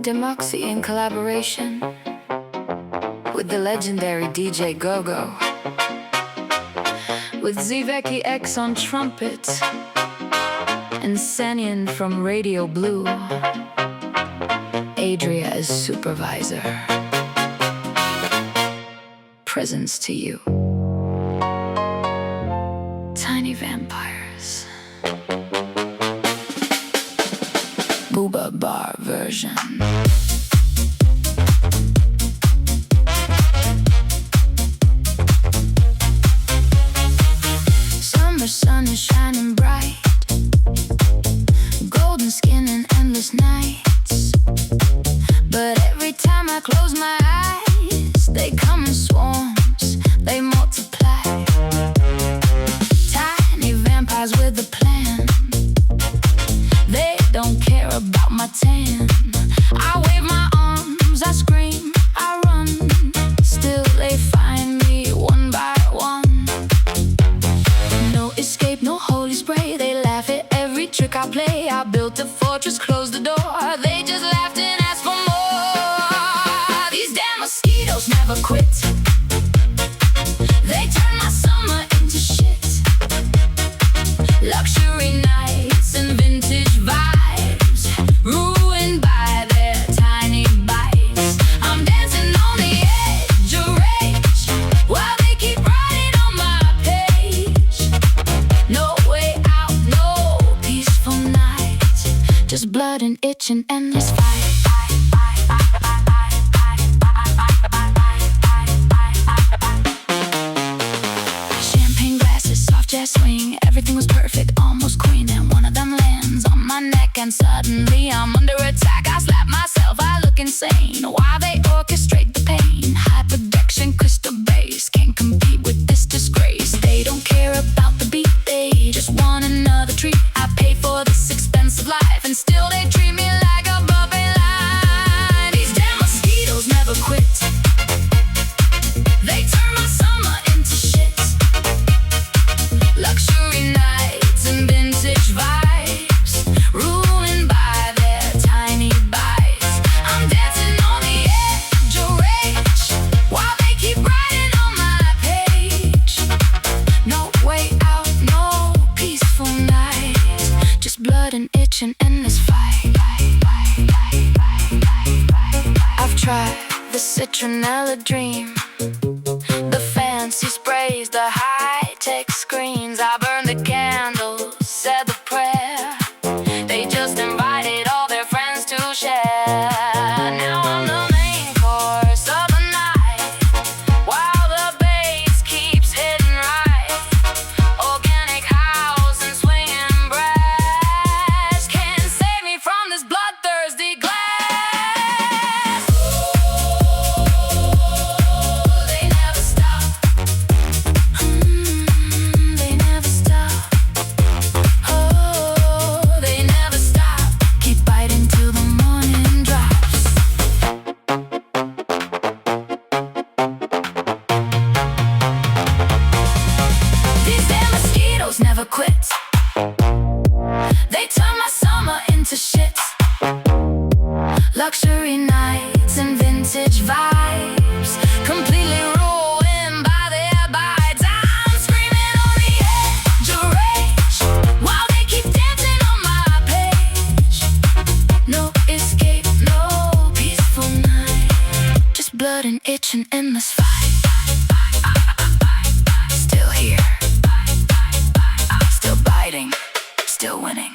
and Moxy in collaboration with the legendary DJ Gogo, with Zveky X on trumpet and Senyan from Radio Blue Adria as supervisor. Presents to you, tiny vampires. Booba bar version. Summer sun is shining bright, golden skin and endless nights. But every time I close my eyes, they come in swarms, they multiply. Tiny vampires with a plan, they don't care about my tan. I wave my arms, I scream, I run, still they find me one by one. No escape, no holy spray, they laugh at every trick I play. I built a fortress, closed the door, they just laughed and asked for more. These damn mosquitoes never quit, they turn my summer into shit. Luxury nights and vintage vibes, ruined by their tiny bites. I'm dancing on the edge of rage while they keep writing on my page. No way out, no peaceful night, just blood and itch and endless fight. Champagne glasses, soft jazz swing, everything was perfect, almost queen. And one of them lands on my neck and suddenly I'm under attack. I slap myself, I look insane. Why they orchestrate the pain? High production, crystal bass, can't compete with this disgrace. They don't care about the beat, they just want another treat. I pay for this expensive life and still they treat me like a buffet line. These damn mosquitoes never quit, they turn my summer into shit. Luxury nights and vintage vibes, ruined by their tiny bites. I'm dancing on the edge of rage while they keep writing on my page. No way out, no peaceful night, just blood and itch and endless fight. I've tried the citronella dream, the fancy sprays, the high-tech screens. I burned the candles, said the prayer, they just invited all their friends to share. Now I'm the main course of the night, while the bass keeps hitting right. Organic house and swinging brass can't save me from this bloodthirsty glass. They never stop. They never stop. Oh, they never stop. Keep biting till the morning drops. These damn mosquitoes never quit, they turn my summer into shit. Luxury nights and vintage vibes, completely ruined by their bites. I'm screaming on the edge of rage while they keep dancing on my page. No escape, no peaceful night, just blood and itch and endless fight. Still here, still biting, still winning.